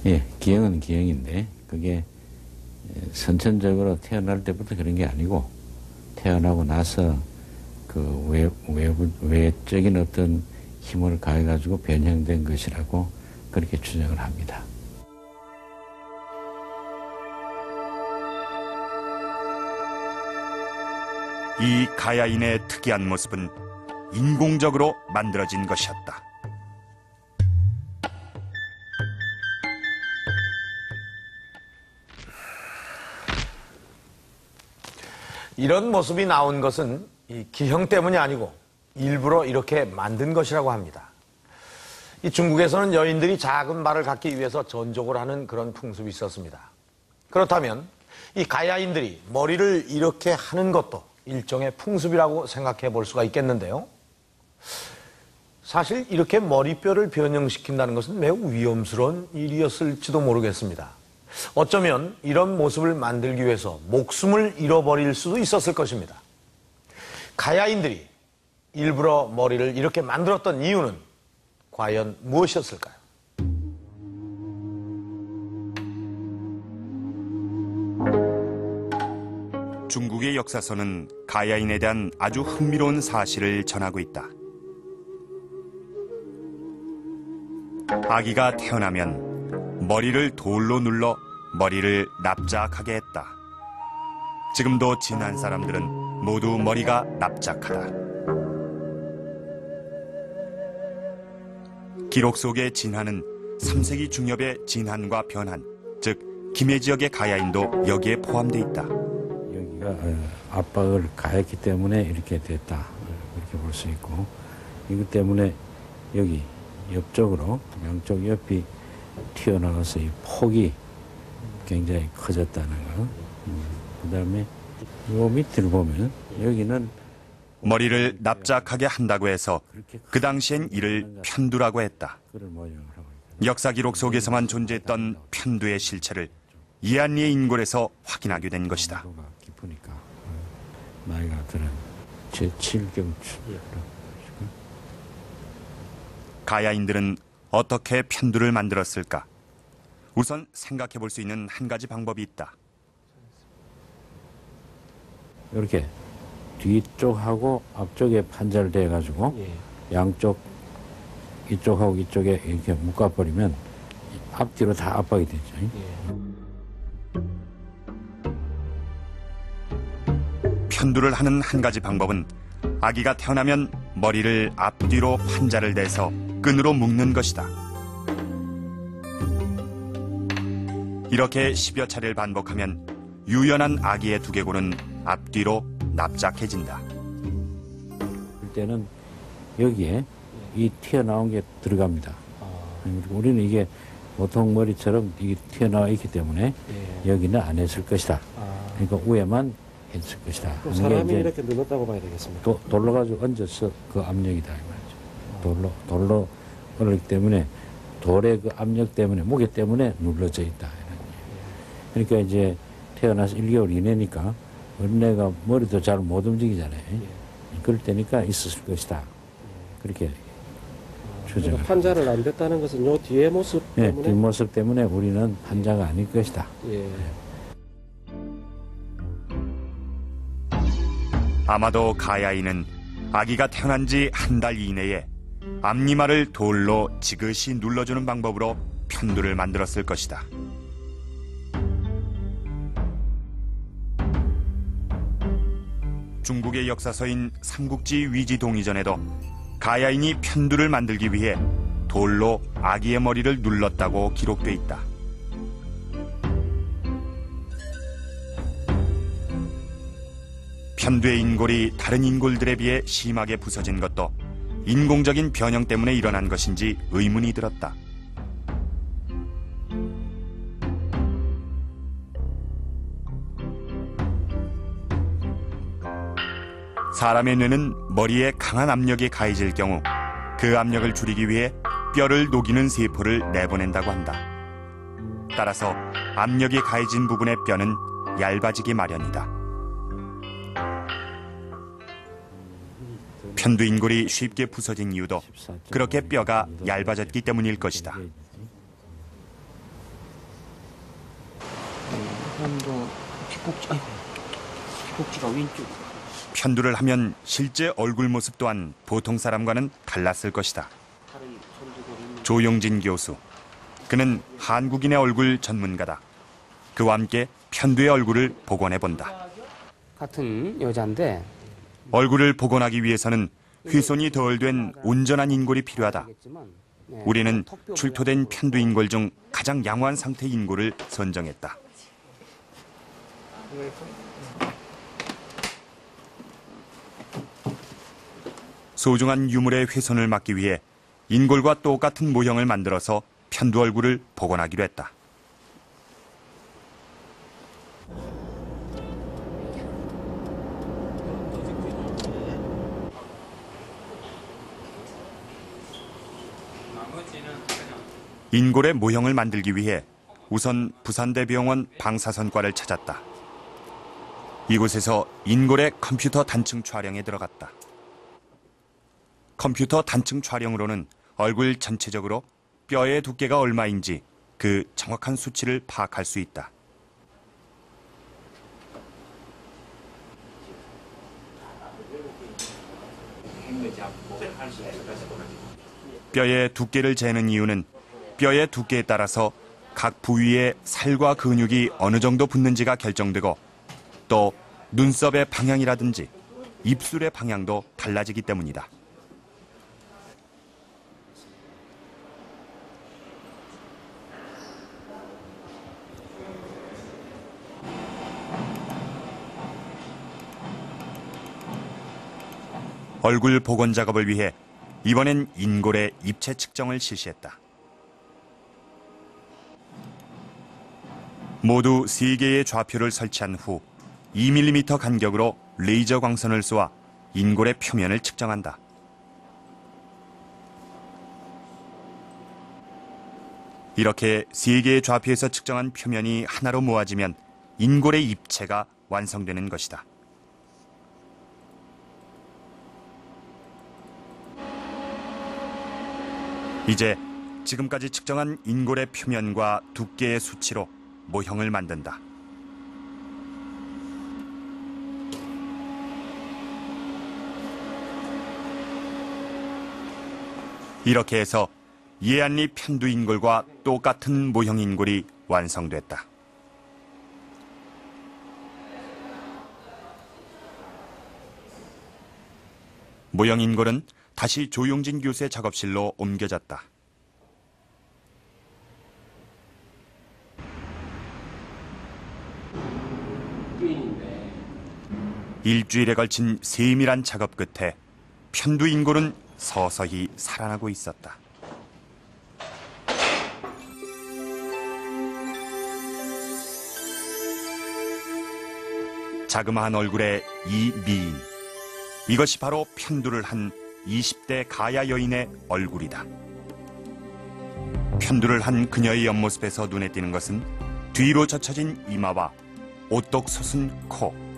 예, 기형은 기형인데 그게 선천적으로 태어날 때부터 그런 게 아니고 태어나고 나서 그 외적인 어떤 힘을 가해가지고 변형된 것이라고 그렇게 추정을 합니다. 이 가야인의 특이한 모습은 인공적으로 만들어진 것이었다. 이런 모습이 나온 것은 이 기형 때문이 아니고 일부러 이렇게 만든 것이라고 합니다. 이 중국에서는 여인들이 작은 말을 갖기 위해서 전족을 하는 그런 풍습이 있었습니다. 그렇다면 이 가야인들이 머리를 이렇게 하는 것도 일종의 풍습이라고 생각해 볼 수가 있겠는데요. 사실 이렇게 머리뼈를 변형시킨다는 것은 매우 위험스러운 일이었을지도 모르겠습니다. 어쩌면 이런 모습을 만들기 위해서 목숨을 잃어버릴 수도 있었을 것입니다. 가야인들이 일부러 머리를 이렇게 만들었던 이유는 과연 무엇이었을까요? 중국의 역사서는 가야인에 대한 아주 흥미로운 사실을 전하고 있다. 아기가 태어나면 머리를 돌로 눌러 머리를 납작하게 했다. 지금도 진한 사람들은 모두 머리가 납작하다. 기록 속의 진한은 3세기 중엽의 진한과 변한, 즉 김해 지역의 가야인도 여기에 포함돼 있다. 여기가 압박을 가했기 때문에 이렇게 됐다. 그렇게 볼 수 있고, 이것 때문에 여기 옆쪽으로 양쪽 옆이 튀어나와서 이 폭이 굉장히 커졌다는 거. 그다음에 요 밑을 보면 여기는 머리를 납작하게 한다고 해서 그 당시엔 이를 편두라고 했다. 역사 기록 속에서만 존재했던 편두의 실체를 이한리의 인골에서 확인하게 된 것이다. 깊으니까 나이가 들은 제7경추. 가야인들은 어떻게 편두를 만들었을까? 우선 생각해 볼 수 있는 한 가지 방법이 있다. 이렇게 뒤쪽하고 앞쪽에 판자를 대가지고 양쪽 이쪽하고 이쪽에 이렇게 묶어버리면 앞뒤로 다 압박이 되죠. 편두를 하는 한 가지 방법은 아기가 태어나면 머리를 앞뒤로 판자를 대서 끈으로 묶는 것이다. 이렇게 10여 차례를 반복하면 유연한 아기의 두개골은 앞뒤로 납작해진다. 그때는 여기에 이 튀어나온 게 들어갑니다. 우리는 이게 보통 머리처럼 이게 튀어나와 있기 때문에 여기는 안 했을 것이다. 그러니까 위에만 했을 것이다. 사람이 이렇게 눌렀다고 봐야 되겠습니다. 돌로 가지고 얹어서 그 압력이다 이 말이죠. 돌로 그렇기 때문에 돌의 그 압력 때문에 무게 때문에 눌러져 있다. 그러니까 이제 태어나서 1개월 이내니까 어린애가 머리도 잘 못 움직이잖아요. 그럴 때니까 있었을 것이다. 그렇게 추정을. 판자를 안 됐다는 것은 요 뒤의 모습 때문에? 뒷모습 때문에 우리는 판자가 아닐 것이다. 아마도 가야인은 아기가 태어난 지 한 달 이내에 앞니마를 돌로 지그시 눌러주는 방법으로 편두를 만들었을 것이다. 중국의 역사서인 삼국지 위지동의전에도 가야인이 편두를 만들기 위해 돌로 아기의 머리를 눌렀다고 기록돼 있다. 편두의 인골이 다른 인골들에 비해 심하게 부서진 것도 인공적인 변형 때문에 일어난 것인지 의문이 들었다. 사람의 뇌는 머리에 강한 압력이 가해질 경우 그 압력을 줄이기 위해 뼈를 녹이는 세포를 내보낸다고 한다. 따라서 압력이 가해진 부분의 뼈는 얇아지기 마련이다. 편두 인골이 쉽게 부서진 이유도 그렇게 뼈가 얇아졌기 때문일 것이다. 편도 뒷꼭지가 왼쪽. 편두를 하면 실제 얼굴 모습 또한 보통 사람과는 달랐을 것이다. 조용진 교수. 그는 한국인의 얼굴 전문가다. 그와 함께 편두의 얼굴을 복원해본다. 같은 여자인데 얼굴을 복원하기 위해서는 훼손이 덜 된 온전한 인골이 필요하다. 우리는 출토된 편두 인골 중 가장 양호한 상태의 인골을 선정했다. 소중한 유물의 훼손을 막기 위해 인골과 똑같은 모형을 만들어서 편두 얼굴을 복원하기로 했다. 인골의 모형을 만들기 위해 우선 부산대병원 방사선과를 찾았다. 이곳에서 인골의 컴퓨터 단층 촬영에 들어갔다. 컴퓨터 단층 촬영으로는 얼굴 전체적으로 뼈의 두께가 얼마인지 그 정확한 수치를 파악할 수 있다. 뼈의 두께를 재는 이유는 뼈의 두께에 따라서 각 부위에 살과 근육이 어느 정도 붙는지가 결정되고 또 눈썹의 방향이라든지 입술의 방향도 달라지기 때문이다. 얼굴 복원 작업을 위해 이번엔 인골의 입체 측정을 실시했다. 모두 3개의 좌표를 설치한 후 2mm 간격으로 레이저 광선을 쏘아 인골의 표면을 측정한다. 이렇게 3개의 좌표에서 측정한 표면이 하나로 모아지면 인골의 입체가 완성되는 것이다. 이제 지금까지 측정한 인골의 표면과 두께의 수치로 모형을 만든다. 이렇게 해서 예안리 편두 인골과 똑같은 모형 인골이 완성됐다. 모형 인골은 다시 조용진 교수의 작업실로 옮겨졌다. 일주일에 걸친 세밀한 작업 끝에 편두 인골은 서서히 살아나고 있었다. 자그마한 얼굴의 이 미인. 이것이 바로 편두를 한 20대 가야 여인의 얼굴이다. 편두를 한 그녀의 옆모습에서 눈에 띄는 것은 뒤로 젖혀진 이마와 오똑 솟은 코.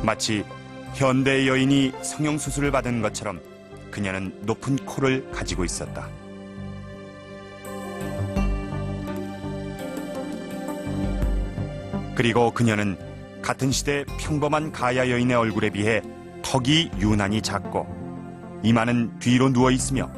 마치 현대 여인이 성형수술을 받은 것처럼 그녀는 높은 코를 가지고 있었다. 그리고 그녀는 같은 시대 평범한 가야 여인의 얼굴에 비해 턱이 유난히 작고 이마는 뒤로 누워 있으며